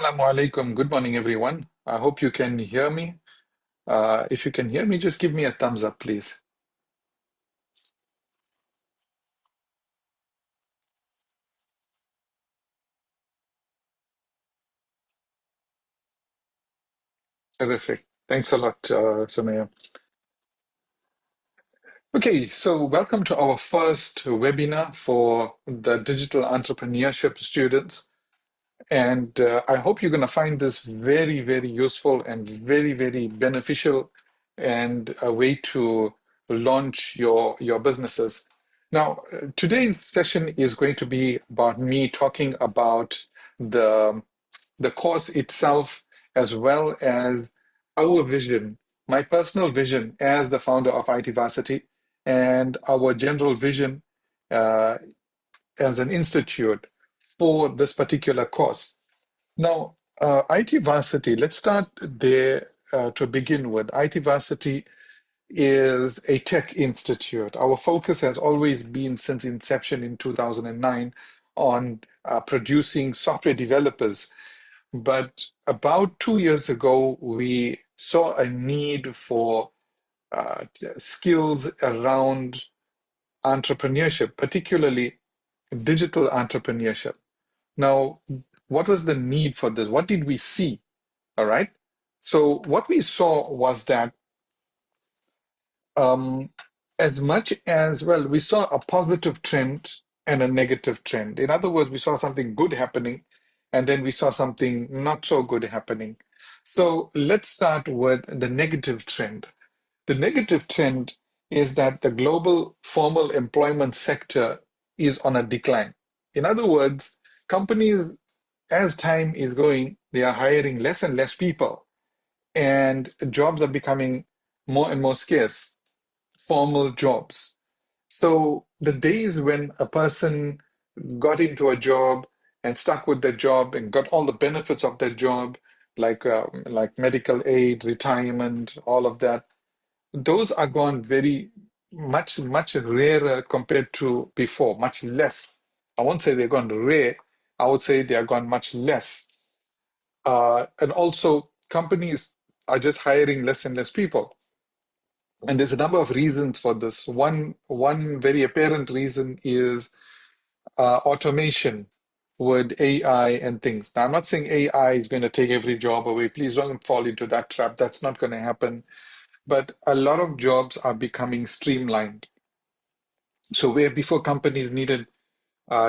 Assalamu alaikum. Good morning, everyone. I hope you can hear me. If you can hear me, just give me a thumbs up, please. Terrific. Thanks a lot, Sumaya. Okay, so welcome to our first webinar for the digital entrepreneurship students. And I hope you're going to find this very, very useful and very, very beneficial and a way to launch your businesses. Now, today's session is going to be about me talking about the, the course itself, as well as our vision, my personal vision as the founder of IT Varsity, and our general vision uh, as an institute for this particular course. Now, IT Varsity, let's start there to begin with. IT Varsity is a tech institute. Our focus has always been, since inception in 2009, on producing software developers. But about 2 years ago, we saw a need for skills around entrepreneurship, particularly digital entrepreneurship. Now, what was the need for this? What did we see? All right. So what we saw was that um, as much as, well, we saw a positive trend and a negative trend. In other words, we saw something good happening, and then we saw something not so good happening. So let's start with the negative trend. The negative trend is that the global formal employment sector is on a decline. In other words, companies, as time is going, they are hiring less and less people, and jobs are becoming more and more scarce, formal jobs. So the days when a person got into a job and stuck with their job and got all the benefits of their job, like medical aid, retirement, all of that, those are gone very much rarer compared to before, much less. I won't say they're gone rare. I would say they are gone much less. And also, companies are just hiring less and less people. And there's a number of reasons for this. One very apparent reason is automation with AI and things. Now, I'm not saying AI is going to take every job away. Please don't fall into that trap. That's not going to happen. But a lot of jobs are becoming streamlined. So where before companies needed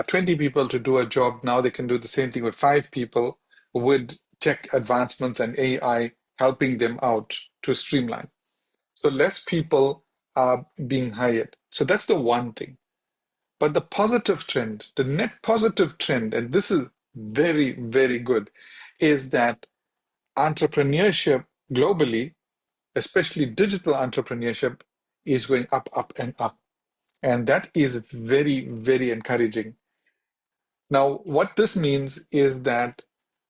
20 people to do a job, now they can do the same thing with 5 people, with tech advancements and AI helping them out to streamline. So less people are being hired. So that's the one thing. But the positive trend, the net positive trend, and this is very, very good, is that entrepreneurship globally, especially digital entrepreneurship, is going up, up, and up. And that is very, very encouraging. Now, what this means is that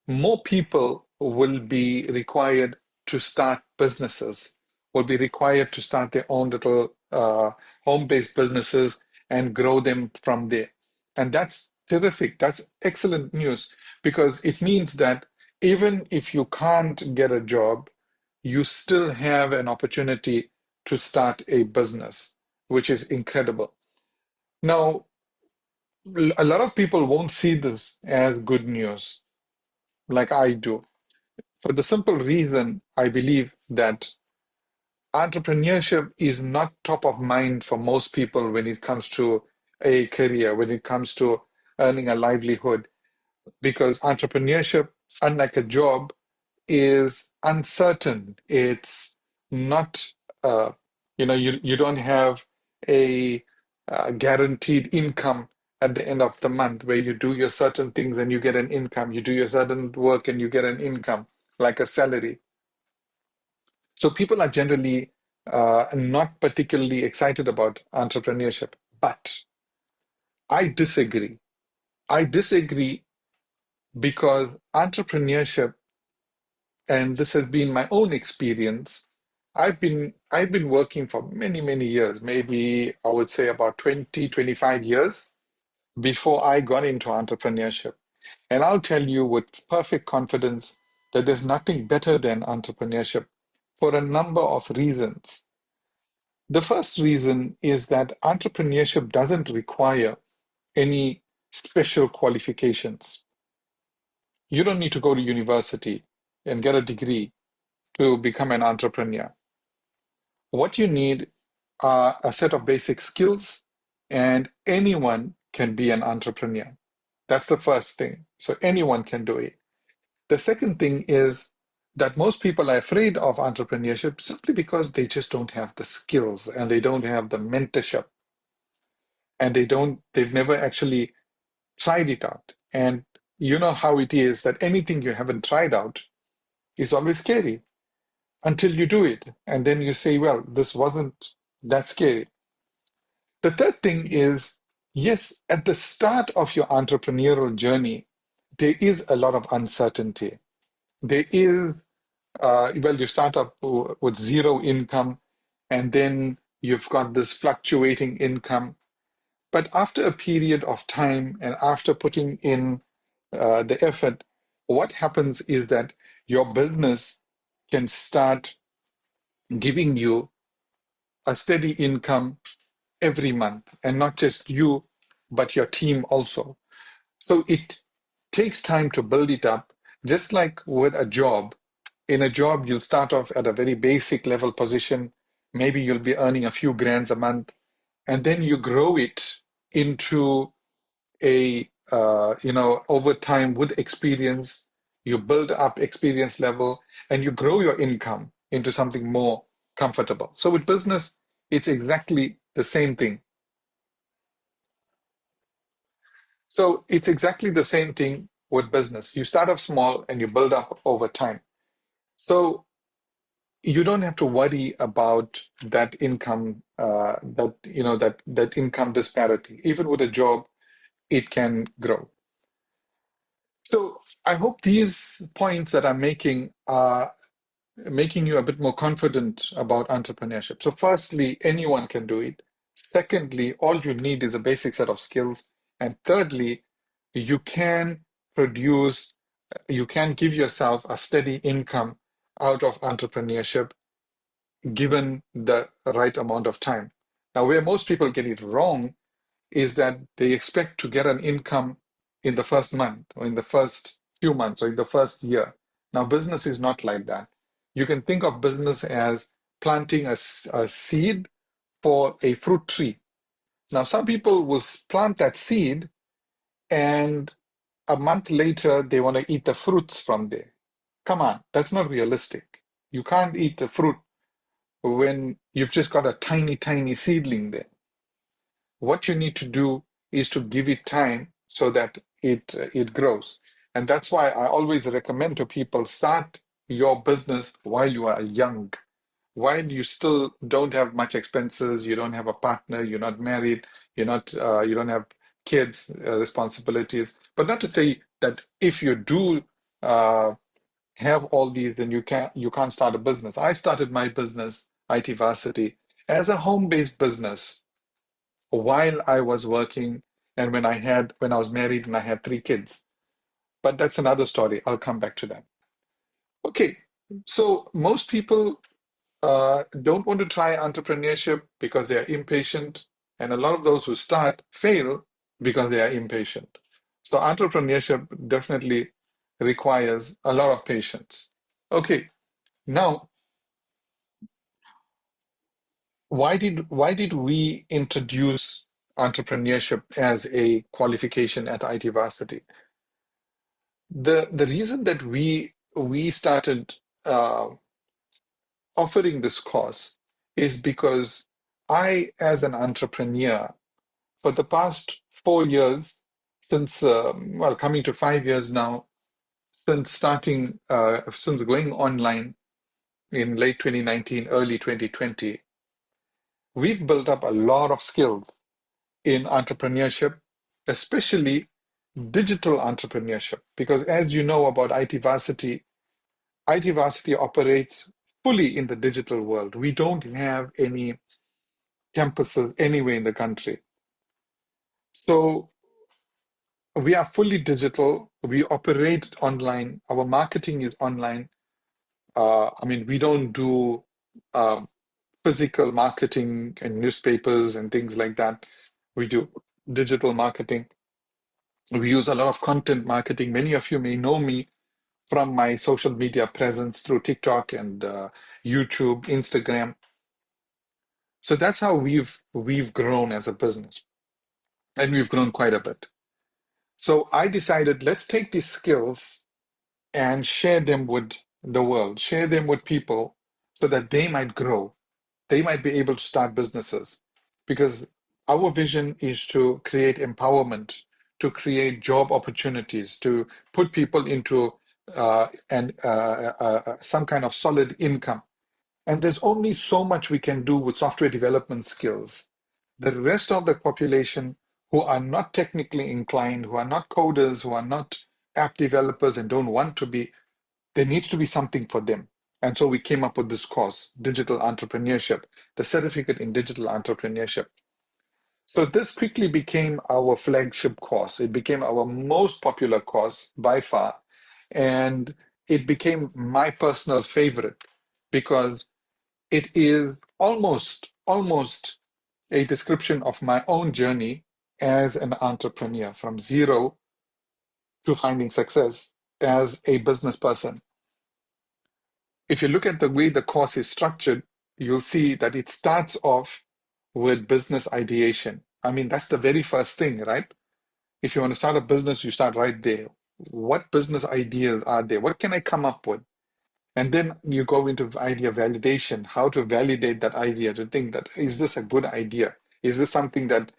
more people will be required to start businesses, will be required to start their own little home-based businesses and grow them from there. And that's terrific. That's excellent news, because it means that even if you can't get a job, you still have an opportunity to start a business, which is incredible. Now, a lot of people won't see this as good news like I do, for the simple reason I believe that entrepreneurship is not top of mind for most people when it comes to a career, when it comes to earning a livelihood, because entrepreneurship, unlike a job, is uncertain. It's not, you don't have a guaranteed income at the end of the month, where you do your certain things and you get an income. You do your certain work and you get an income, like a salary. So people are generally not particularly excited about entrepreneurship. But I disagree. I disagree because entrepreneurship, and this has been my own experience. I've been working for many, many years, maybe I would say about 20, 25 years before I got into entrepreneurship. And I'll tell you with perfect confidence that there's nothing better than entrepreneurship for a number of reasons. The first reason is that entrepreneurship doesn't require any special qualifications. You don't need to go to university and get a degree to become an entrepreneur. What you need are a set of basic skills, and anyone can be an entrepreneur. That's the first thing. So anyone can do it. The second thing is that most people are afraid of entrepreneurship simply because they just don't have the skills and they don't have the mentorship and they've never actually tried it out. And you know how it is that anything you haven't tried out is always scary until you do it. And then you say, well, this wasn't that scary. The third thing is, yes, at the start of your entrepreneurial journey, there is a lot of uncertainty. There is, well, you start up with zero income, and then you've got this fluctuating income. But after a period of time and after putting in the effort, what happens is that your business can start giving you a steady income every month, and not just you, but your team also. So it takes time to build it up, just like with a job. In a job, you'll start off at a very basic level position. Maybe you'll be earning a few grands a month, and then you grow it into over time with experience, you build up experience level and you grow your income into something more comfortable. So with business, it's exactly the same thing. So it's exactly the same thing with business. You start off small and you build up over time. So you don't have to worry about that income, that income disparity. Even with a job, it can grow. So I hope these points that I'm making are making you a bit more confident about entrepreneurship. So firstly, anyone can do it. Secondly, all you need is a basic set of skills. And thirdly, you can produce, you can give yourself a steady income out of entrepreneurship given the right amount of time. Now, where most people get it wrong is that they expect to get an income in the first month or in the first few months or in the first year. Now, business is not like that. You can think of business as planting a seed for a fruit tree. Now, some people will plant that seed and a month later they want to eat the fruits from there. Come on, that's not realistic. You can't eat the fruit when you've just got a tiny, tiny seedling there. What you need to do is to give it time so that it grows. And that's why I always recommend to people start your business while you are young, while you still don't have much expenses, you don't have a partner, you're not married, you don't have kids, responsibilities. But not to say that if you do have all these, then you can't start a business. I started my business, IT Varsity, as a home-based business while I was working and when I was married and I had three kids. But that's another story. I'll come back to that. Okay, so most people don't want to try entrepreneurship because they are impatient, and a lot of those who start fail because they are impatient. So entrepreneurship definitely requires a lot of patience. Okay, now why did we introduce entrepreneurship as a qualification at IT Varsity? The reason that we started offering this course is because I, as an entrepreneur, for the past 4 years, since coming to 5 years now, since going online in late 2019, early 2020, we've built up a lot of skills in entrepreneurship, especially digital entrepreneurship. Because as you know about IT Varsity operates fully in the digital world. We don't have any campuses anywhere in the country. So we are fully digital. We operate online. Our marketing is online. I mean, we don't do um, physical marketing and newspapers and things like that. We do digital marketing. We use a lot of content marketing. Many of you may know me from my social media presence through TikTok and YouTube, Instagram. So that's how we've grown as a business, and we've grown quite a bit. So I decided, let's take these skills and share them with the world, share them with people so that they might grow. They might be able to start businesses, because our vision is to create empowerment, to create job opportunities, to put people into some kind of solid income. And there's only so much we can do with software development skills. The rest of the population who are not technically inclined, who are not coders, who are not app developers and don't want to be, there needs to be something for them. And so we came up with this course, Digital Entrepreneurship, the certificate in digital entrepreneurship. So this quickly became our flagship course. It became our most popular course by far. And it became my personal favorite because it is almost a description of my own journey as an entrepreneur from zero to finding success as a business person. If you look at the way the course is structured, you'll see that it starts off with business ideation. I mean, that's the very first thing, right? If you want to start a business, you start right there. What business ideas are there? What can I come up with? And then you go into idea validation, how to validate that idea, to think that, is this a good idea? Is this something that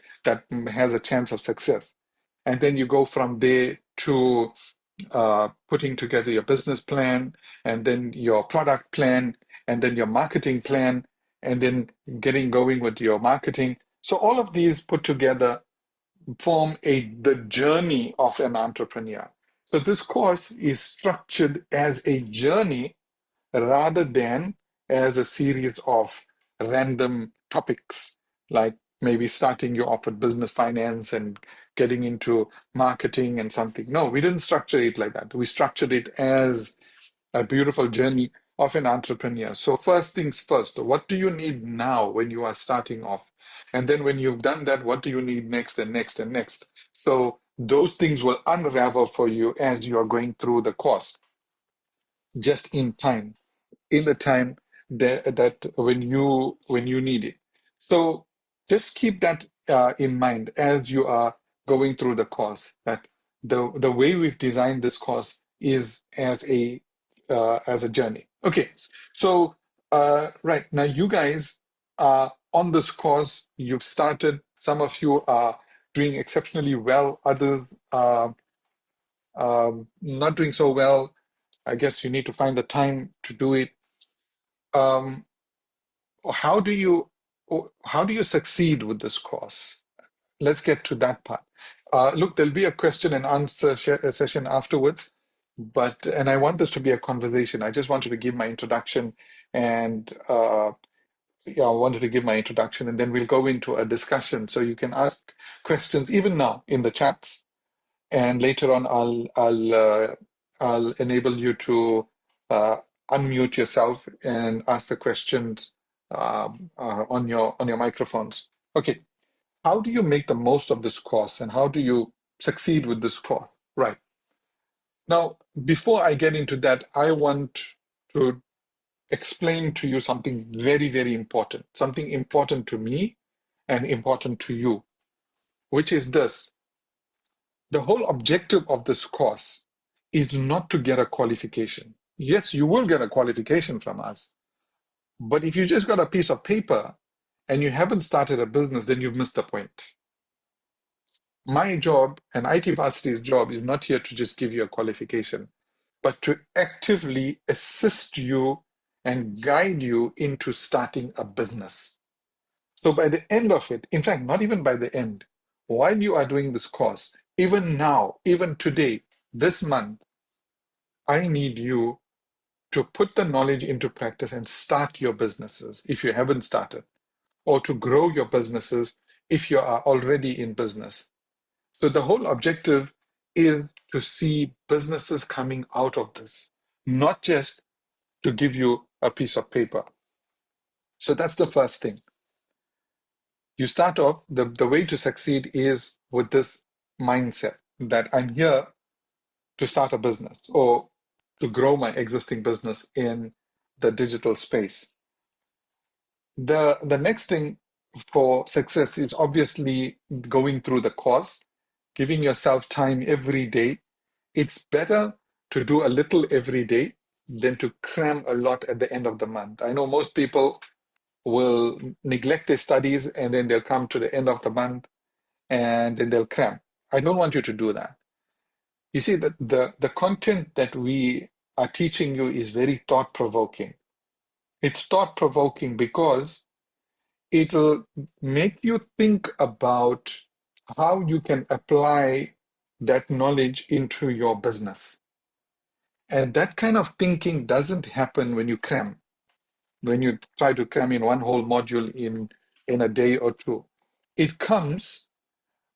has a chance of success? And then you go from there to putting together your business plan, and then your product plan, and then your marketing plan, and then getting going with your marketing. So all of these put together form the journey of an entrepreneur. So this course is structured as a journey rather than as a series of random topics, like maybe starting you off with business finance and getting into marketing and something. No, we didn't structure it like that. We structured it as a beautiful journey of an entrepreneur. So first things first, what do you need now when you are starting off? And then when you've done that, what do you need next and next and next? So those things will unravel for you as you are going through the course, just in the time that when you need it. So just keep that in mind as you are going through the course, that the way we've designed this course is as a journey. Okay, so right now you guys are on this course. You've started. Some of you are doing exceptionally well. Others are not doing so well. I guess you need to find the time to do it. Um, how do you how do you succeed with this course? Let's get to that part. Look, there'll be a question and answer session afterwards, and I want this to be a conversation. I just wanted to give my introduction, and yeah, I wanted to give my introduction, and then we'll go into a discussion. So you can ask questions even now in the chats, and later on I'll enable you to uh, unmute yourself and ask the questions on your microphones. Okay, how do you make the most of this course, and how do you succeed with this course? Right. Now, before I get into that, I want to explain to you something very, very important, something important to me and important to you, which is this. The whole objective of this course is not to get a qualification. Yes, you will get a qualification from us, but if you just got a piece of paper and you haven't started a business, then you've missed the point. My job and IT Varsity's job is not here to just give you a qualification, but to actively assist you and guide you into starting a business. So by the end of it, in fact, not even by the end, while you are doing this course, even now, even today, this month, I need you to put the knowledge into practice and start your businesses if you haven't started, or to grow your businesses if you are already in business. So the whole objective is to see businesses coming out of this, not just to give you a piece of paper. So that's the first thing. You start off, the way to succeed is with this mindset that I'm here to start a business or to grow my existing business in the digital space. The next thing for success is obviously going through the course, giving yourself time every day. It's better to do a little every day than to cram a lot at the end of the month. I know most people will neglect their studies and then they'll come to the end of the month and then they'll cram. I don't want you to do that. You see, the content that we are teaching you is very thought-provoking. It's thought-provoking because it'll make you think about how you can apply that knowledge into your business. And that kind of thinking doesn't happen when you cram, when you try to cram in one whole module in a day or two. It comes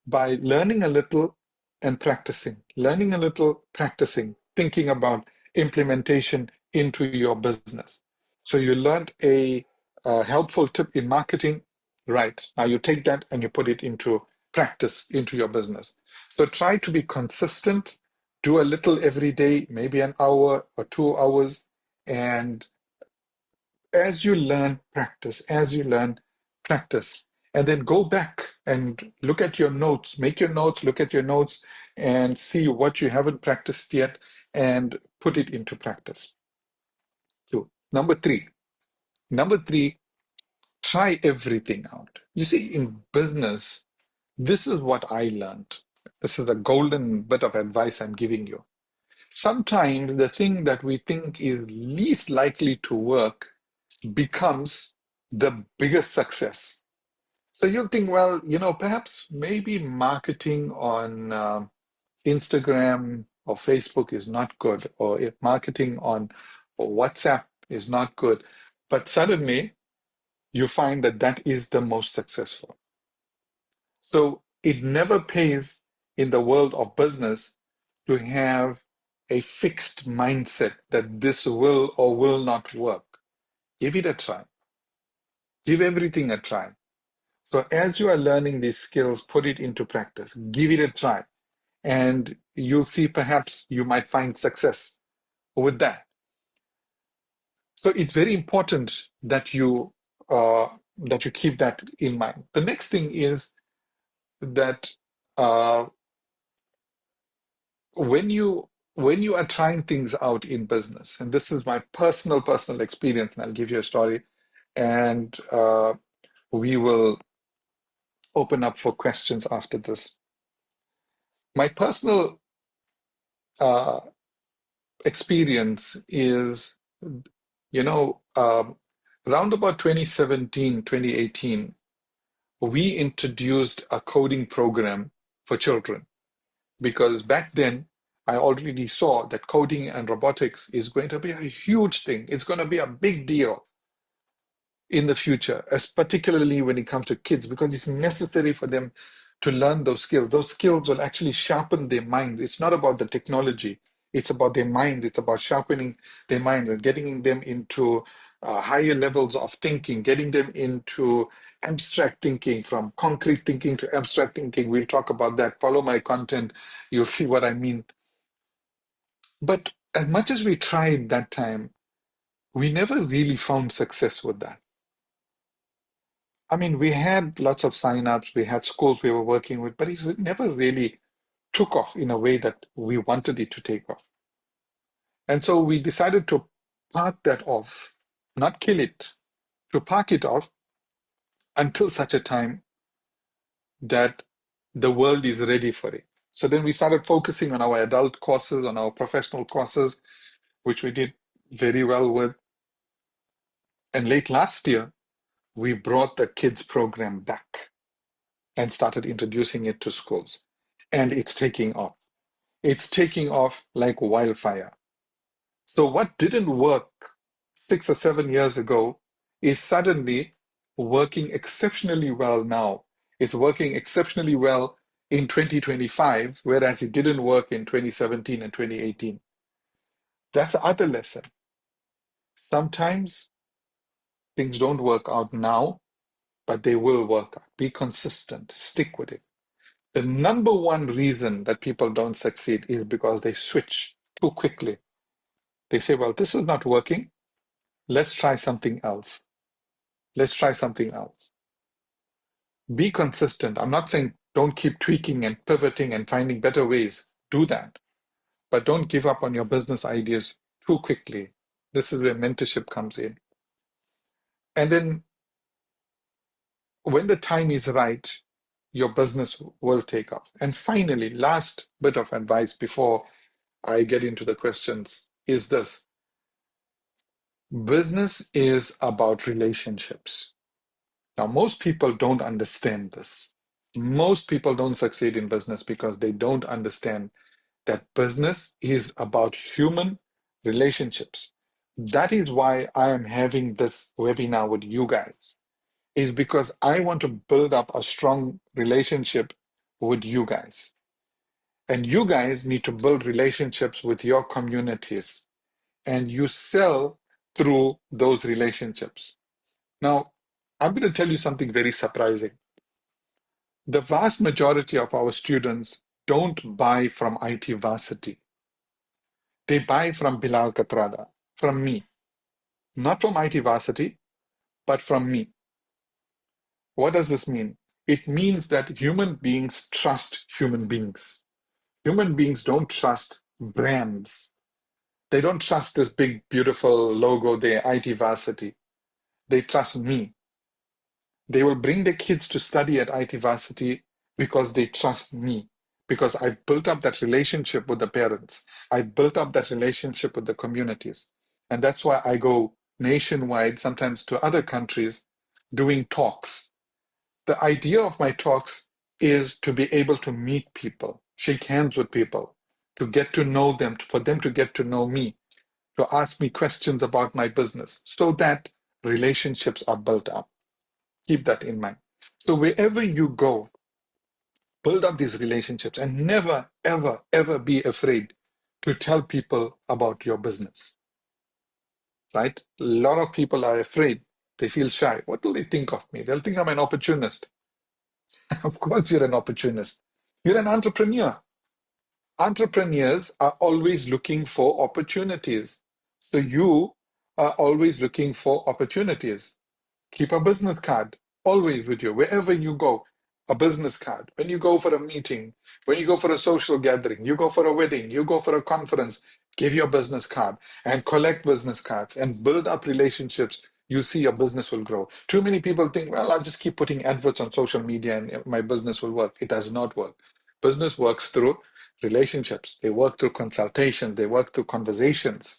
by learning a little and practicing, learning a little, practicing, thinking about implementation into your business. So you learned a helpful tip in marketing, right? Now you take that and you put it into practice into your business. So try to be consistent, do a little every day, maybe an hour or 2 hours, and as you learn, practice, as you learn, practice. And then go back and look at your notes, make your notes, look at your notes, and see what you haven't practiced yet and put it into practice. So, number three, try everything out. You see, in business, this is what I learned. This is a golden bit of advice I'm giving you. Sometimes the thing that we think is least likely to work becomes the biggest success. So you'll think, well, perhaps maybe marketing on Instagram or Facebook is not good, or if marketing on WhatsApp is not good. But suddenly you find that that is the most successful. So it never pays in the world of business to have a fixed mindset that this will or will not work. Give it a try. Give everything a try. So as you are learning these skills, put it into practice. Give it a try. And you'll see perhaps you might find success with that. So it's very important that you keep that in mind. The next thing is that uh, when you are trying things out in business, and this is my personal experience, and I'll give you a story, and we will open up for questions after this. My personal uh, experience is, around about 2017, 2018, we introduced a coding program for children because back then I already saw that coding and robotics is going to be a huge thing. It's going to be a big deal in the future, as particularly when it comes to kids, because it's necessary for them to learn those skills. Those skills will actually sharpen their minds. It's not about the technology. It's about their minds. It's about sharpening their mind and getting them into higher levels of thinking, getting them into abstract thinking, from concrete thinking to abstract thinking. We'll talk about that. Follow my content. You'll see what I mean. But as much as we tried that time, we never really found success with that. I mean, we had lots of signups, we had schools we were working with, but it never really took off in a way that we wanted it to take off. And so we decided to park that off, not kill it, to park it off until such a time that the world is ready for it. So then we started focusing on our adult courses, on our professional courses, which we did very well with. And late last year, we brought the kids program back and started introducing it to schools. And it's taking off. It's taking off like wildfire. So what didn't work 6 or 7 years ago is suddenly working exceptionally well now. It's working exceptionally well in 2025, whereas it didn't work in 2017 and 2018. That's the other lesson. Sometimes things don't work out now, but they will work out. Be consistent, stick with it. The number one reason that people don't succeed is because they switch too quickly. They say, well, this is not working. Let's try something else. Let's try something else. Be consistent. I'm not saying don't keep tweaking and pivoting and finding better ways. Do that. But don't give up on your business ideas too quickly. This is where mentorship comes in. And then when the time is right, your business will take off. And finally, last bit of advice before I get into the questions is this. Business is about relationships. Now, most people don't understand this. Most people don't succeed in business because they don't understand that business is about human relationships. That is why I am having this webinar with you guys, is because I want to build up a strong relationship with you guys. And you guys need to build relationships with your communities, and you sell through those relationships. Now, I'm going to tell you something very surprising. The vast majority of our students don't buy from IT Varsity. They buy from Bilal Katrada, from me. Not from IT Varsity, but from me. What does this mean? It means that human beings trust human beings. Human beings don't trust brands. They don't trust this big, beautiful logo there, IT Varsity. They trust me. They will bring their kids to study at IT Varsity because they trust me, because I've built up that relationship with the parents. I've built up that relationship with the communities. And that's why I go nationwide, sometimes to other countries, doing talks. The idea of my talks is to be able to meet people, shake hands with people, to get to know them, for them to get to know me, to ask me questions about my business, so that relationships are built up. Keep that in mind. So wherever you go, build up these relationships and never, ever, ever be afraid to tell people about your business, right? A lot of people are afraid. They feel shy. What will they think of me? They'll think I'm an opportunist. Of course, you're an opportunist. You're an entrepreneur. Entrepreneurs are always looking for opportunities. So you are always looking for opportunities. Keep a business card always with you, wherever you go, a business card. When you go for a meeting, when you go for a social gathering, you go for a wedding, you go for a conference, give your business card and collect business cards and build up relationships. You see your business will grow. Too many people think, well, I'll just keep putting adverts on social media and my business will work. It does not work. Business works through relationships. They work through consultation. They work through conversations.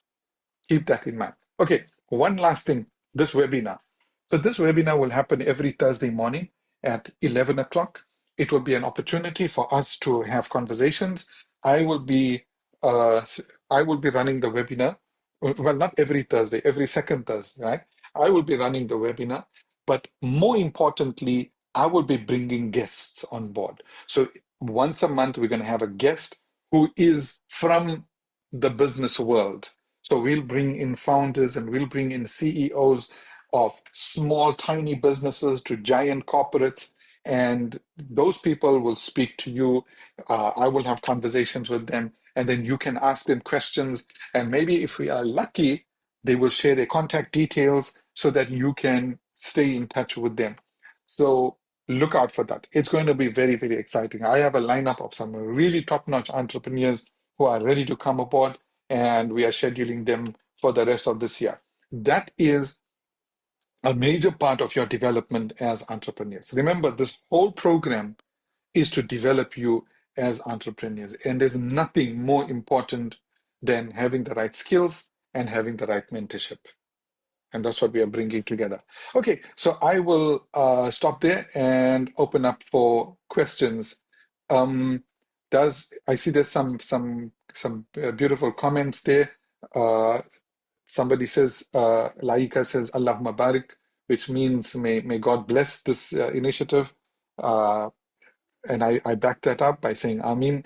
Keep that in mind. Okay, one last thing, this webinar. So this webinar will happen every Thursday morning at 11 o'clock. It will be an opportunity for us to have conversations. I will be uh, I will be running the webinar. Well, not every Thursday, every second Thursday, right? I will be running the webinar, but more importantly, I will be bringing guests on board. So once a month, we're going to have a guest who is from the business world. So we'll bring in founders and we'll bring in CEOs of small, tiny businesses to giant corporates. And those people will speak to you. I will have conversations with them. And then you can ask them questions. And maybe if we are lucky, they will share their contact details so that you can stay in touch with them. So look out for that. It's going to be very, very exciting. I have a lineup of some really top-notch entrepreneurs who are ready to come aboard, and we are scheduling them for the rest of this year. That is a major part of your development as entrepreneurs. Remember, this whole program is to develop you as entrepreneurs, and there's nothing more important than having the right skills and having the right mentorship. And that's what we are bringing together. Okay, so I will stop there and open up for questions. Does I see there's some beautiful comments there. Uh, Somebody says, Laika says, Allah Mabarak, which means may God bless this initiative. Uh, And I back that up by saying, Ameen.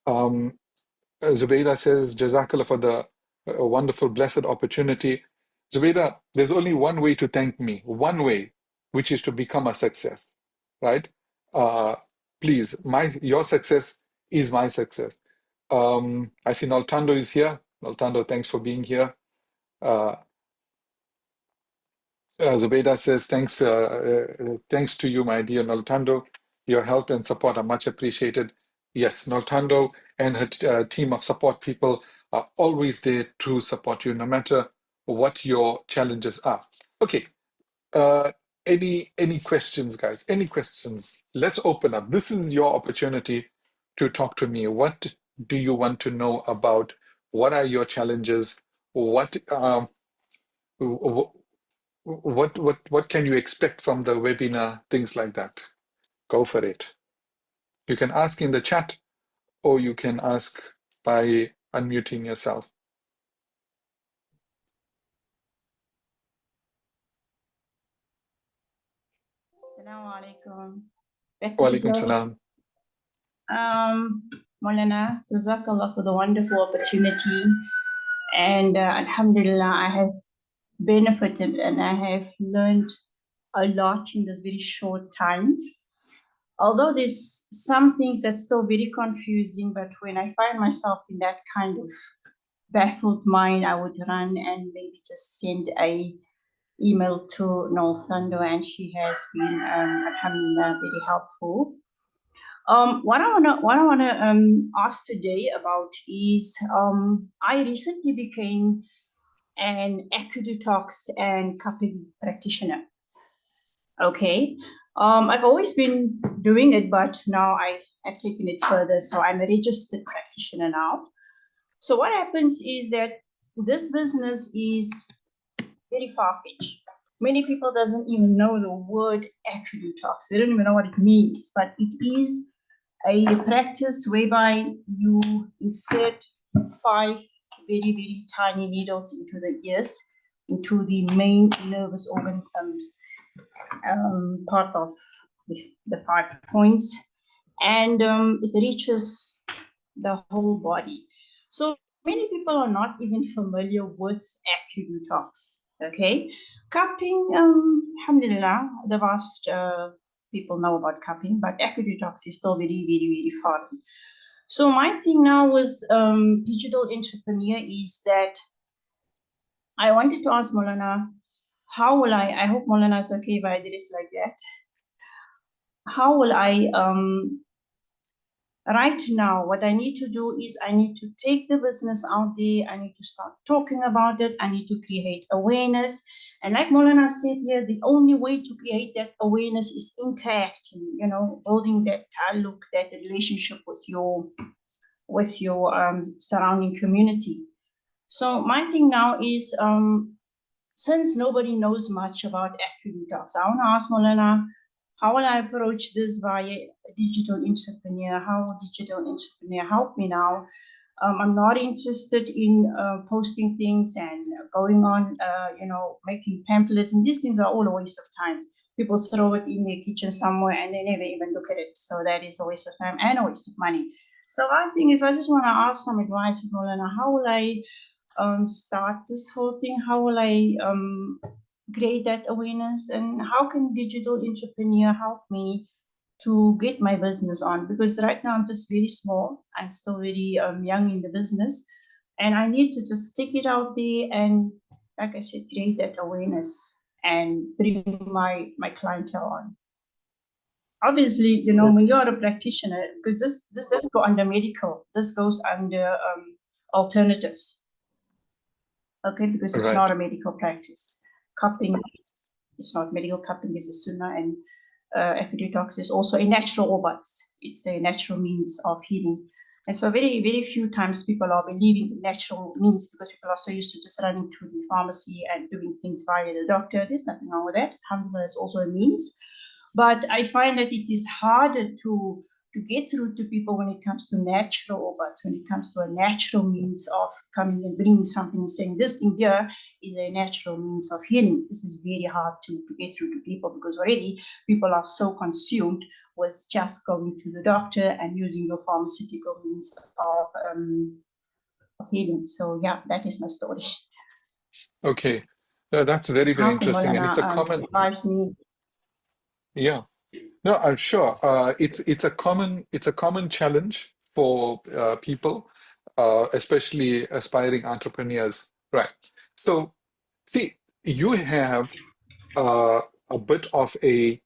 Zubaida says, Jazakallah for the wonderful, blessed opportunity. Zubaida, there's only one way to thank me, one way, which is to become a success, right? Uh, please, your success is my success. I see Noltando is here. Noltando, thanks for being here. Uh, Zubaida says, thanks to you, my dear Noltando. Your help and support are much appreciated. Yes, Noltando and her team of support people are always there to support you, no matter what your challenges are. Okay, any questions, guys? Any questions? Let's open up. This is your opportunity to talk to me. What do you want to know about? What are your challenges? What can you expect from the webinar? Things like that. Go for it. You can ask in the chat or you can ask by unmuting yourself. Assalamu alaikum. Walaikum salam. Maulana, Jazakallah for the wonderful opportunity. And Alhamdulillah, I have benefited and I have learned a lot in this very short time. Although there's some things that's still very confusing, but when I find myself in that kind of baffled mind, I would run and maybe just send a email to Northando, and she has been, alhamdulillah, very helpful. What I wanna ask today about is I recently became an AcuDetox and cupping practitioner. Okay, I've always been doing it, but now I have taken it further, so I'm a registered practitioner now. So what happens is that this business is very far-fetched. Many people doesn't even know the word AcuDetox. They don't even know what it means, but it is a practice whereby you insert 5 very, very tiny needles into the ears, into the main nervous organ part of the 5 points, and it reaches the whole body. So many people are not even familiar with AcuDetox. Okay, cupping, alhamdulillah, the vast people know about cupping, but AcuDetox is still very, very, very foreign. So my thing now with digital entrepreneur is that I wanted to ask Maulana, how will I hope Maulana is okay if I did this like that. How will I right now, what I need to do is I need to take the business out there. I need to start talking about it. I need to create awareness. And like Maulana said here, the only way to create that awareness is interacting, you know, building that taluk, that relationship with your surrounding community. So my thing now is, since nobody knows much about AcuDetox, I want to ask Maulana, how will I approach this via digital entrepreneur? How will digital entrepreneur help me now? I'm not interested in posting things and going on, making pamphlets. And these things are all a waste of time. People throw it in their kitchen somewhere and they never even look at it. So that is a waste of time and a waste of money. So my thing is, I just want to ask some advice from Maulana. How will I start this whole thing? How will I create that awareness, and how can digital entrepreneur help me to get my business on? Because right now I'm just very small. I'm still very young in the business, and I need to just stick it out there and, like I said, create that awareness and bring my clientele on. Obviously, you know, when you're a practitioner, because this doesn't go under medical, this goes under alternatives. Okay, because it's not a medical practice. Cupping is, it's not medical. Cupping is a sunnah, and AcuDetox is also a natural obat. It's a natural means of healing. And so very, very few times people are believing in natural means, because people are so used to just running to the pharmacy and doing things via the doctor. There's nothing wrong with that. Alhamdulillah is also a means. But I find that it is harder to to get through to people when it comes to natural, but when it comes to a natural means of coming and bringing something and saying this thing here is a natural means of healing. This is very hard to get through to people because already people are so consumed with just going to the doctor and using your pharmaceutical means of healing. So yeah, that is my story. Okay. That's very, very How can interesting. And it's a Molana common, advise me? yeah. No, I'm sure. It's a common challenge for people, especially aspiring entrepreneurs. Right. So, see, you have uh, a bit of a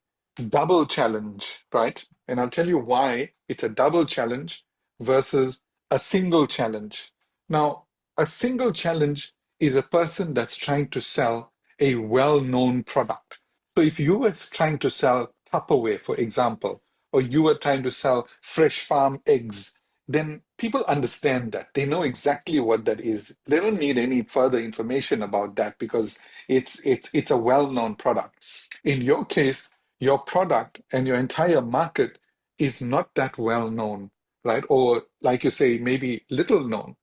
double challenge, right? And I'll tell you why it's a double challenge versus a single challenge. Now, a single challenge is a person that's trying to sell a well-known product. So if you were trying to sell Tupperware, for example, or you were trying to sell fresh farm eggs, then people understand that. They know exactly what that is. They don't need any further information about that because it's a well-known product. In your case, your product and your entire market is not that well known, right? Or like you say, maybe little known.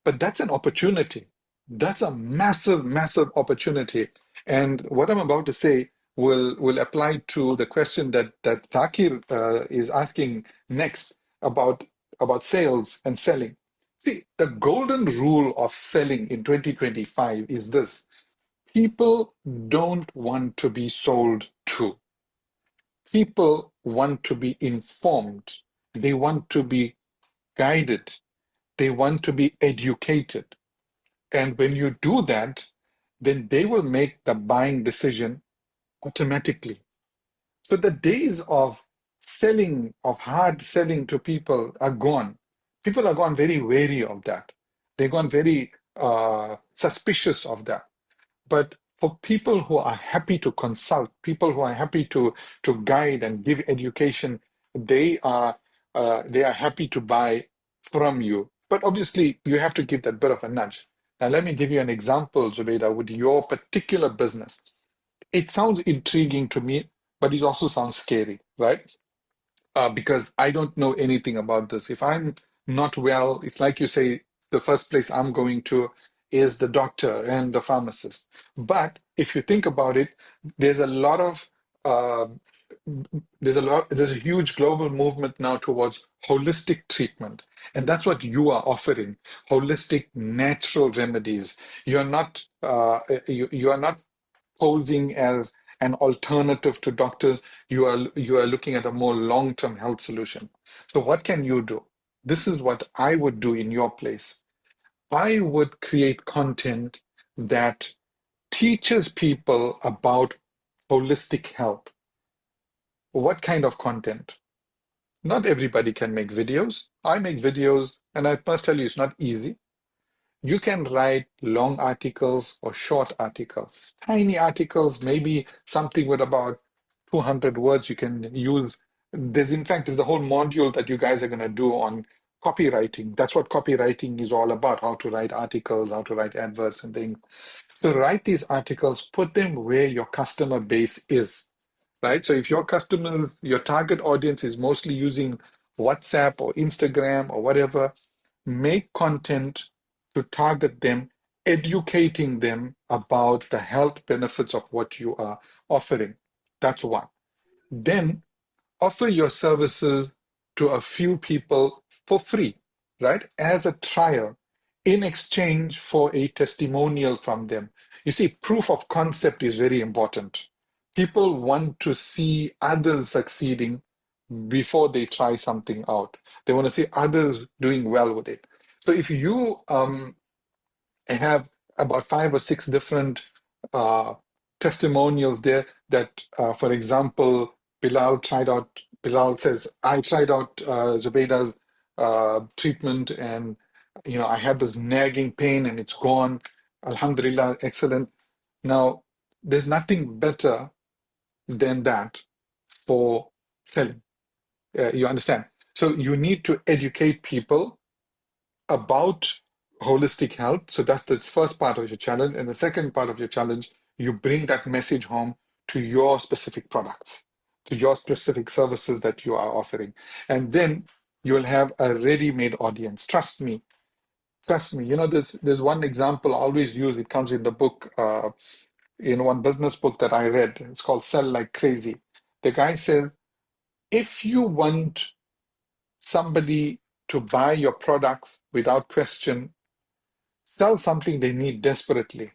But that's an opportunity. That's a massive, massive opportunity. And what I'm about to say will apply to the question that Takir is asking next about sales and selling. See, the golden rule of selling in 2025 is this: people don't want to be sold to. People want to be informed. They want to be guided. They want to be educated. And when you do that, then they will make the buying decision automatically. So the days of selling, of hard selling to people are gone. People are gone very wary of that. They're gone very suspicious of that. But for people who are happy to consult, people who are happy to guide and give education, they are happy to buy from you. But obviously, you have to give that bit of a nudge. Now, let me give you an example, Zubaida, with your particular business. It sounds intriguing to me, but it also sounds scary, right? Because I don't know anything about this. If I'm not well, it's like you say, the first place I'm going to is the doctor and the pharmacist. But if you think about it, there's a lot of uh, there's a huge global movement now towards holistic treatment, and that's what you are offering: holistic, natural remedies. You are not posing as an alternative to doctors. You are looking at a more long-term health solution. So what can you do? This is what I would do in your place. I would create content that teaches people about holistic health. What kind of content? Not everybody can make videos. I make videos, and I must tell you, it's not easy. You can write long articles or short articles, tiny articles, maybe something with about 200 words you can use. In fact, there's a whole module that you guys are going to do on copywriting. That's what copywriting is all about: how to write articles, how to write adverts and things. So write these articles, put them where your customer base is, right? So if your customers, your target audience is mostly using WhatsApp or Instagram or whatever, make content to target them, educating them about the health benefits of what you are offering. That's one. Then offer your services to a few people for free, right? As a trial, in exchange for a testimonial from them. You see, proof of concept is very important. People want to see others succeeding before they try something out. They want to see others doing well with it. So if you have about 5 or 6 different uh, testimonials there that, for example, Bilal says, I tried out Zubaida's treatment, and I had this nagging pain and it's gone. Alhamdulillah, excellent. Now, there's nothing better than that for selling. You understand? So you need to educate people about holistic health. So that's the first part of your challenge. And the second part of your challenge, you bring that message home to your specific products. to your specific services that you are offering. And then you'll have a ready-made audience. Trust me. Trust me. There's one example I always use. It comes in the book, in one business book that I read. It's called Sell Like Crazy. The guy says, if you want somebody to buy your products without question, sell something they need desperately.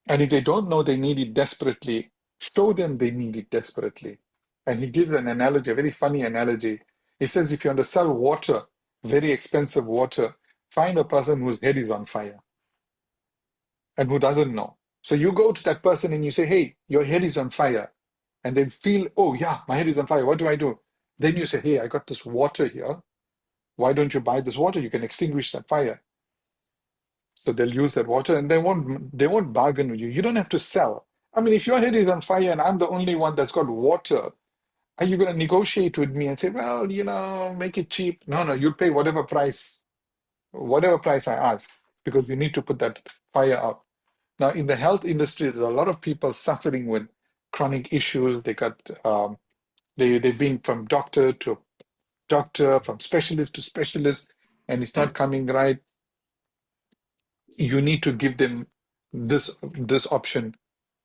And if they don't know they need it desperately, show them they need it desperately. And he gives an analogy, a very funny analogy. He says, if you want to sell water, very expensive water, find a person whose head is on fire and who doesn't know. So you go to that person and you say, hey, your head is on fire. And they feel, oh, yeah, my head is on fire. What do I do? Then you say, hey, I got this water here. Why don't you buy this water? You can extinguish that fire. So they'll use that water and they won't bargain with you. You don't have to sell. I mean, if your head is on fire and I'm the only one that's got water, are you going to negotiate with me and say, well, make it cheap? No, no, you'll pay whatever price I ask, because you need to put that fire out. Now, in the health industry, there's a lot of people suffering with chronic issues. They've been from doctor to doctor, from specialist to specialist, and it's not coming right. You need to give them this option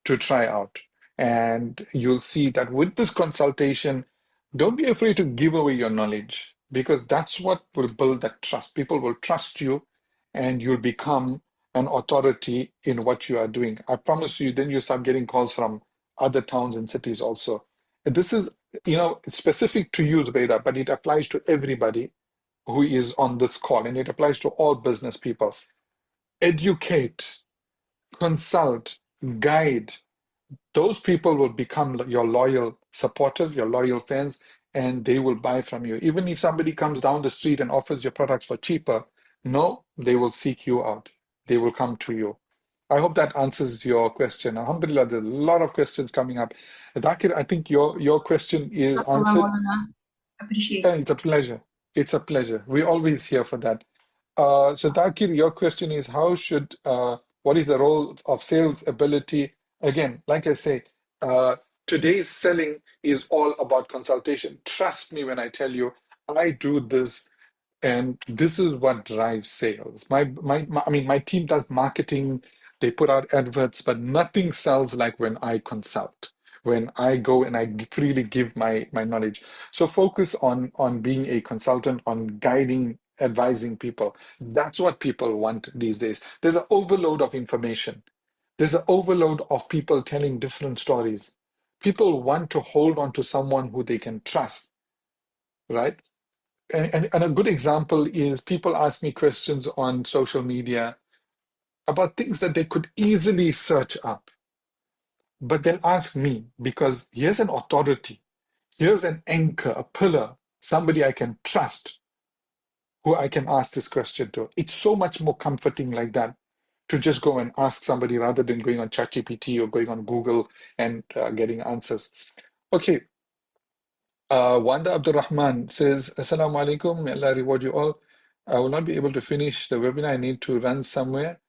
to try out. And you'll see that with this consultation, don't be afraid to give away your knowledge, because that's what will build that trust. People will trust you and you'll become an authority in what you are doing. I promise you, then you start getting calls from other towns and cities also. This is, specific to you, Zubaida, but it applies to everybody who is on this call, and it applies to all business people. Educate, consult, guide. Those people will become your loyal supporters, your loyal fans, and they will buy from you. Even if somebody comes down the street and offers your products for cheaper, no, they will seek you out. They will come to you. I hope that answers your question. Alhamdulillah, there's a lot of questions coming up. Dakir, I think your question is answered. Appreciate Yeah, it. it's a pleasure. It's a pleasure. We're always here for that. So Dakir, your question is what is the role of sales ability? Again, like I say, today's selling is all about consultation. Trust me when I tell you, I do this, and this is what drives sales. My team does marketing, they put out adverts, but nothing sells like when I consult, when I go and I freely give my knowledge. So focus on being a consultant, on guiding, advising people. That's what people want these days. There's an overload of information. There's an overload of people telling different stories. People want to hold on to someone who they can trust, right? And a good example is people ask me questions on social media about things that they could easily search up, but they'll ask me because here's an authority, here's an anchor, a pillar, somebody I can trust, who I can ask this question to. It's so much more comforting like that, to just go and ask somebody rather than going on ChatGPT or going on Google and getting answers. Okay, Wanda Abdurrahman says, Assalamu alaikum, may Allah reward you all. I will not be able to finish the webinar. I need to run somewhere.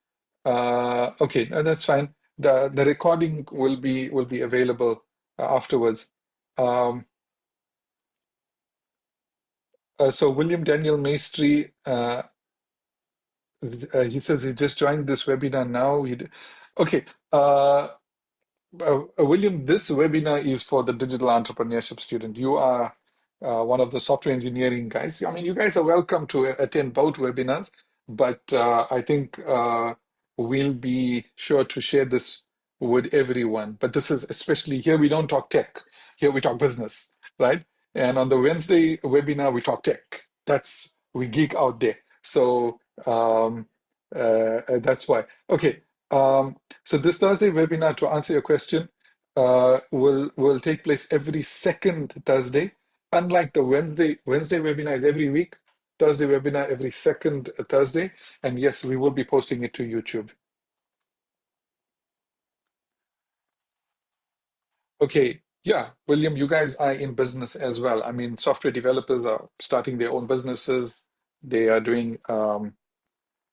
Okay, no, that's fine. The recording will be available afterwards. So William Daniel Maestri, he says he just joined this webinar now. Okay, William, this webinar is for the digital entrepreneurship student. You are one of the software engineering guys. I mean, you guys are welcome to attend both webinars, but I think we'll be sure to share this with everyone. But this is especially here, we don't talk tech. Here we talk business, right? And on the Wednesday webinar, we talk tech. We geek out there. So that's why. Okay. So this Thursday webinar, to answer your question, will take place every second Thursday. Unlike the Wednesday webinar is every week, Thursday webinar every second Thursday. And yes, we will be posting it to YouTube. Okay, yeah, William, you guys are in business as well. I mean, software developers are starting their own businesses. They are doing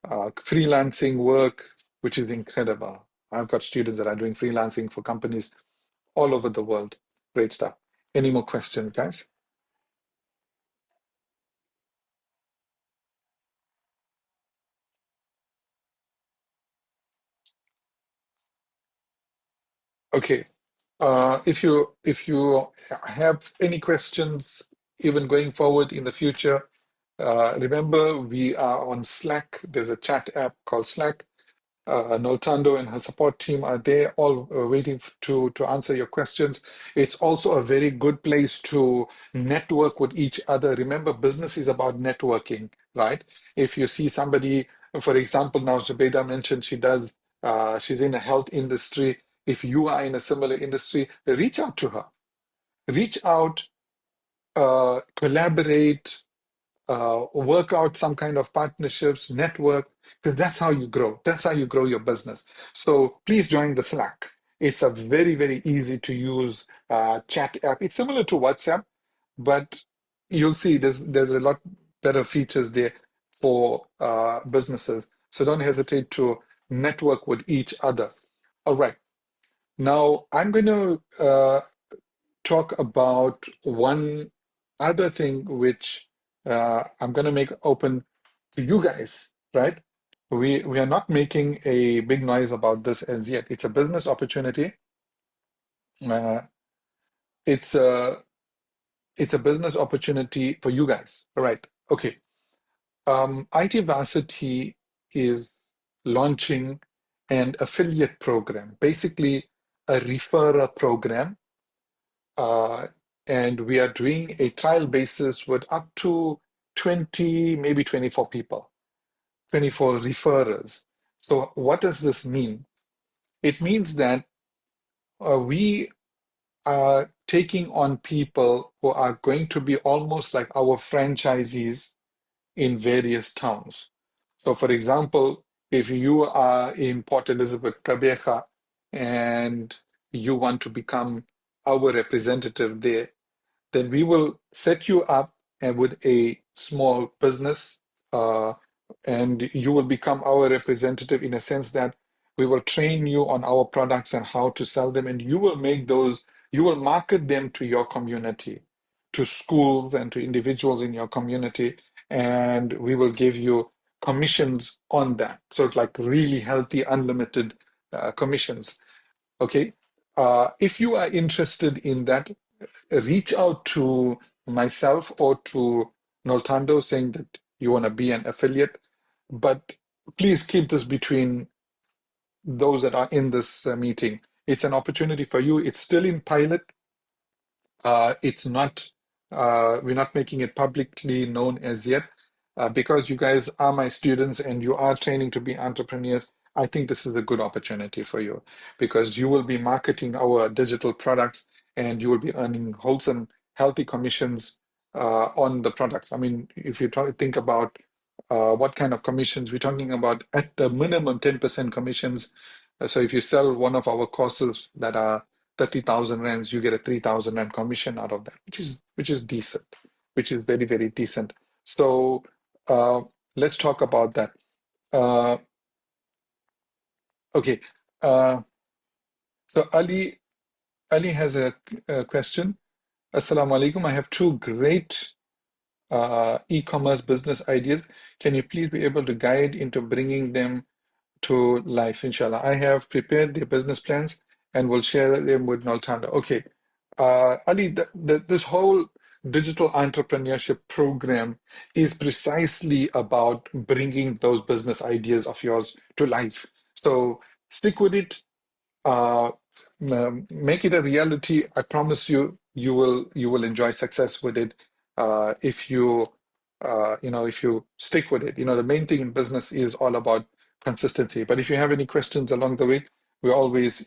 freelancing work, which is incredible. I've got students that are doing freelancing for companies all over the world. Great stuff. Any more questions, guys? Okay. If you have any questions, even going forward in the future, remember we are on Slack. There's a chat app called Slack. Noltando and her support team are there, all waiting to answer your questions. It's also a very good place to network with each other. Remember, business is about networking, right? If you see somebody, for example, now Zubaida mentioned she's in the health industry. If you are in a similar industry, reach out to her. Reach out, collaborate, work out some kind of partnerships, network, because that's how you grow. That's how you grow your business. So please join the Slack. It's a very, very easy to use chat app. It's similar to WhatsApp, but you'll see there's a lot better features there for businesses. So don't hesitate to network with each other. All right. Now I'm going to talk about one other thing which I'm going to make open to you guys, right? We are not making a big noise about this as yet. It's a business opportunity. Uh, it's a it's a business opportunity for you guys. All right. Okay. IT Varsity is launching an affiliate program, basically a referrer program, uh, and we are doing a trial basis with up to 20, maybe 24 people, 24 referrers. So what does this mean? It means that we are taking on people who are going to be almost like our franchisees in various towns. So for example, if you are in Port Elizabeth, Cabeja, and you want to become our representative there, then we will set you up and with a small business, uh, and you will become our representative in a sense that we will train you on our products and how to sell them, and you will market them to your community, to schools and to individuals in your community, and we will give you commissions on that. So it's like really healthy, unlimited commissions. Okay. If you are interested in that, reach out to myself or to Noltando saying that you want to be an affiliate. But please keep this between those that are in this meeting. It's an opportunity for you. It's still in pilot. It's not, we're not making it publicly known as yet. Because you guys are my students and you are training to be entrepreneurs, I think this is a good opportunity for you because you will be marketing our digital products and you will be earning wholesome, healthy commissions on the products. I mean, if you think about what kind of commissions, we're talking about at the minimum 10% commissions. So if you sell one of our courses that are 30,000 rands, you get a 3,000 rand commission out of that, which is decent, which is very, very decent. So uh, let's talk about that. Uh, okay. Uh, so Ali has a question. Assalamu alaikum. I have two great e-commerce business ideas. Can you please be able to guide into bringing them to life, inshallah? I have prepared the business plans and will share them with Noltanda. Okay. Ali, this whole digital entrepreneurship program is precisely about bringing those business ideas of yours to life. So stick with it, uh, make it a reality. I promise you, you will enjoy success with it if if you stick with it. The main thing in business is all about consistency. But if you have any questions along the way,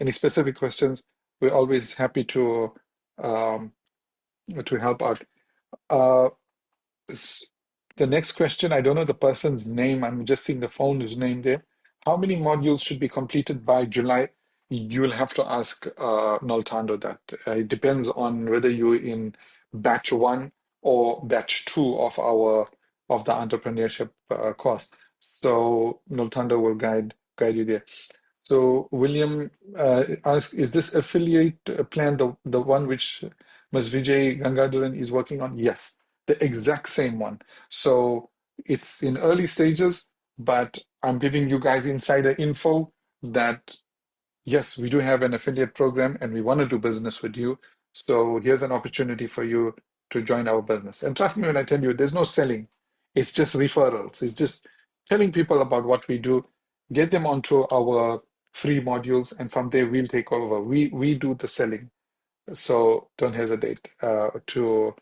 any specific questions, we're always happy um, to help out. Uh, the next question, I don't know the person's name. I'm just seeing the founder's name there. How many modules should be completed by July? You'll have to ask Noltando that. It depends on whether you're in batch one or batch two of the entrepreneurship course. So Noltando will guide you there. So William asks, is this affiliate plan the one which Ms. Vijay Gangadharan is working on? Yes, the exact same one. So it's in early stages, but I'm giving you guys insider info that yes, we do have an affiliate program and we want to do business with you. So here's an opportunity for you to join our business. And trust me when I tell you, there's no selling. It's just referrals. It's just telling people about what we do, get them onto our free modules, and from there we'll take over. We do the selling. So don't hesitate to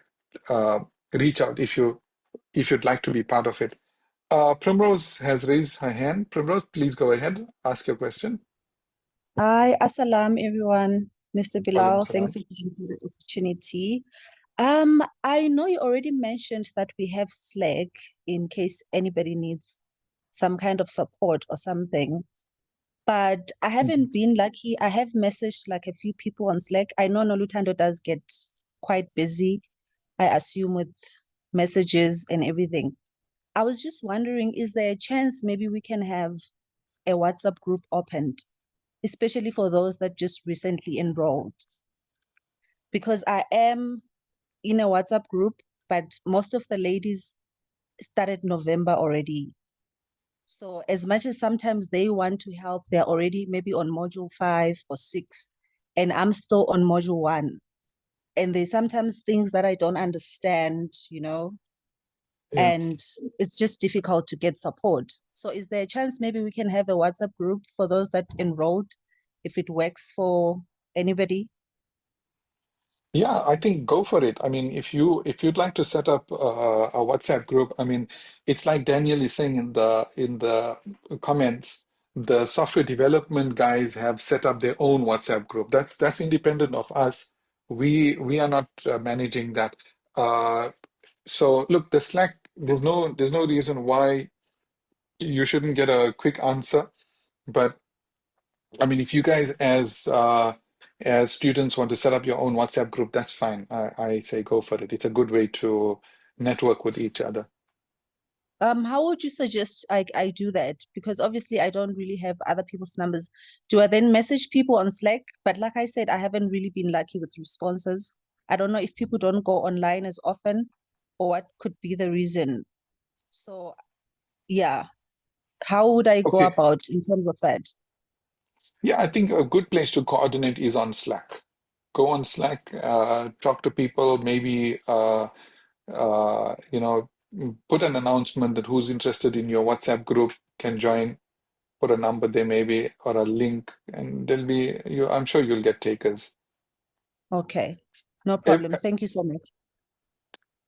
uh, reach out if you'd like to be part of it. Primrose has raised her hand. Primrose, please go ahead. Ask your question. Hi, Assalam everyone. Mr. Walaikum Bilal, salam. thanks again for the opportunity. I know you already mentioned that we have Slack in case anybody needs some kind of support or something, but I Mhm. haven't been lucky. I have messaged like a few people on Slack. I know Nolutando does get quite busy, I assume, with messages and everything. I was just wondering, is there a chance maybe we can have a WhatsApp group opened, especially for those that just recently enrolled? Because I am in a WhatsApp group, but most of the ladies started November already. So as much as sometimes they want to help, they're already maybe on module 5 or 6, and I'm still on module 1. And there's sometimes things that I don't understand, Yeah. and it's just difficult to get support. So is there a chance maybe we can have a WhatsApp group for those that enrolled, if it works for anybody? Yeah, I think go for it. I mean, if you'd like to set up a WhatsApp group, I mean, it's like Daniel is saying in the comments, the software development guys have set up their own WhatsApp group. That's independent of us. We are not managing that. Uh, so look, the Slack, there's no reason why you shouldn't get a quick answer. But I mean, if you guys as students want to set up your own WhatsApp group, that's fine. I say go for it. It's a good way to network with each other. How would you suggest I do that? Because obviously I don't really have other people's numbers. Do I then message people on Slack? But like I said, I haven't really been lucky with responses. I don't know if people don't go online as often or what could be the reason. So yeah, how would I go Okay. about in terms of that? Yeah, I think a good place to coordinate is on Slack. Go on Slack, talk to people, maybe put an announcement that who's interested in your WhatsApp group can join, put a number there maybe or a link, and there'll be you. I'm sure you'll get takers. Okay, no If, problem. Thank you so much.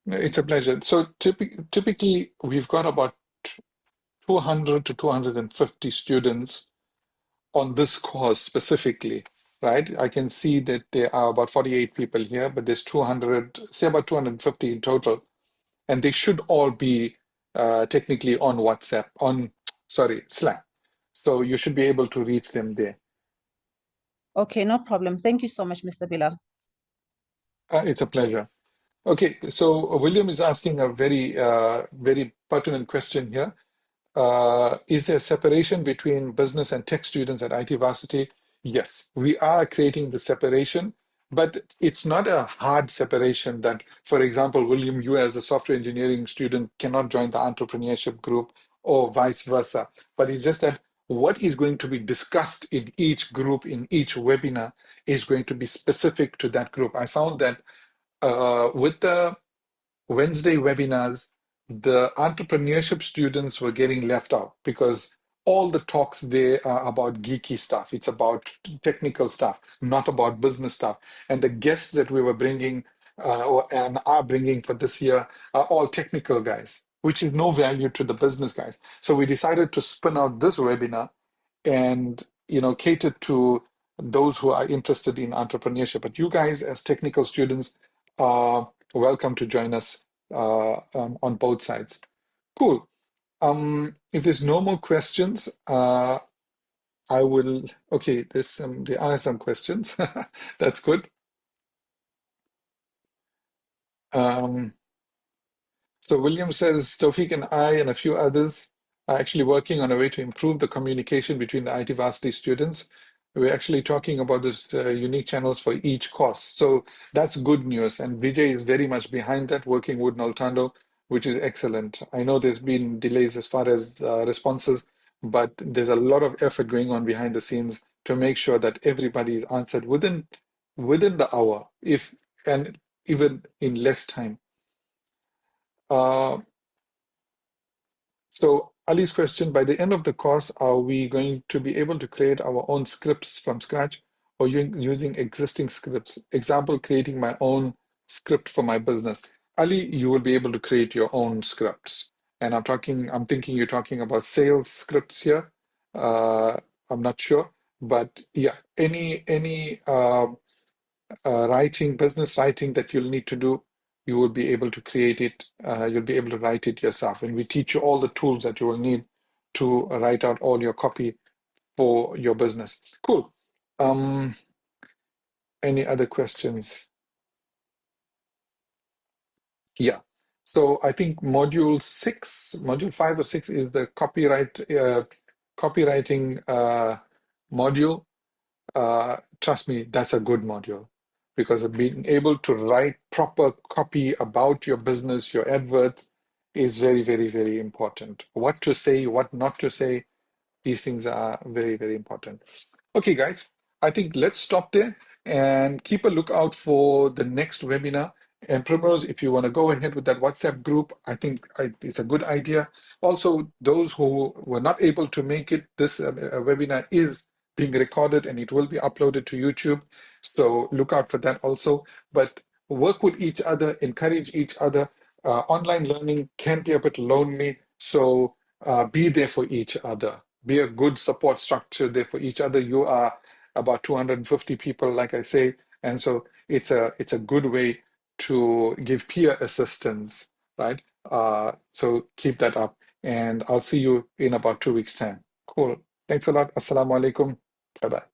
it's a pleasure. So typically, we've got about 200 to 250 students on this course specifically, right? I can see that there are about 48 people here, but there's 200, say about 250 in total, and they should all be technically on WhatsApp, sorry, Slack. So you should be able to reach them there. Okay, no problem. Thank you so much, Mr. Bilal. It's a pleasure. Okay, so William is asking a very pertinent question here. Is there separation between business and tech students at IT Varsity? Yes, we are creating the separation, but it's not a hard separation that, for example, William, you as a software engineering student cannot join the entrepreneurship group or vice versa. But it's just that what is going to be discussed in each group, in each webinar, is going to be specific to that group. I found that with the Wednesday webinars, the entrepreneurship students were getting left out because all the talks there are about geeky stuff. It's about technical stuff, not about business stuff. And the guests that we were bringing and are bringing for this year are all technical guys, which is no value to the business guys. So we decided to spin out this webinar and cater to those who are interested in entrepreneurship. But you guys, as technical students, are welcome to join us on both sides. Cool. If there's no more questions, I will. Okay, there are some questions. That's good. Um, so William says Tawfiq and I and a few others are actually working on a way to improve the communication between the IT varsity students. we're actually talking about this unique channels for each course. So that's good news. And Vijay is very much behind that, working with Noltando, which is excellent. I know there's been delays as far as responses, but there's a lot of effort going on behind the scenes to make sure that everybody is answered within the hour, if and even in less time. So Ali's question, by the end of the course, are we going to be able to create our own scripts from scratch or using existing scripts? Example, creating my own script for my business. Ali, you will be able to create your own scripts. And I'm thinking you're talking about sales scripts here. I'm not sure, but yeah, any writing, business writing that you'll need to do, you will be able to create it. You'll be able to write it yourself. And we teach you all the tools that you will need to write out all your copy for your business. Cool. Any other questions? Yeah. So I think module 5 or 6 is the copywriting module. Trust me, that's a good module because of being able to write proper copy about your business, your adverts is very, very, very important. What to say, what not to say, these things are very, very important. Okay, guys, I think let's stop there and keep a lookout for the next webinar. And Primrose, if you want to go ahead with that WhatsApp group, I think it's a good idea. Also, those who were not able to make it, this webinar is being recorded and it will be uploaded to YouTube. So look out for that also. But work with each other, encourage each other. Online learning can be a bit lonely. So be there for each other. Be a good support structure there for each other. You are about 250 people, like I say, and so it's a good way to give peer assistance, right? So keep that up, and I'll see you in about 2 weeks' time. Cool. Thanks a lot. Assalamu alaikum. Bye bye.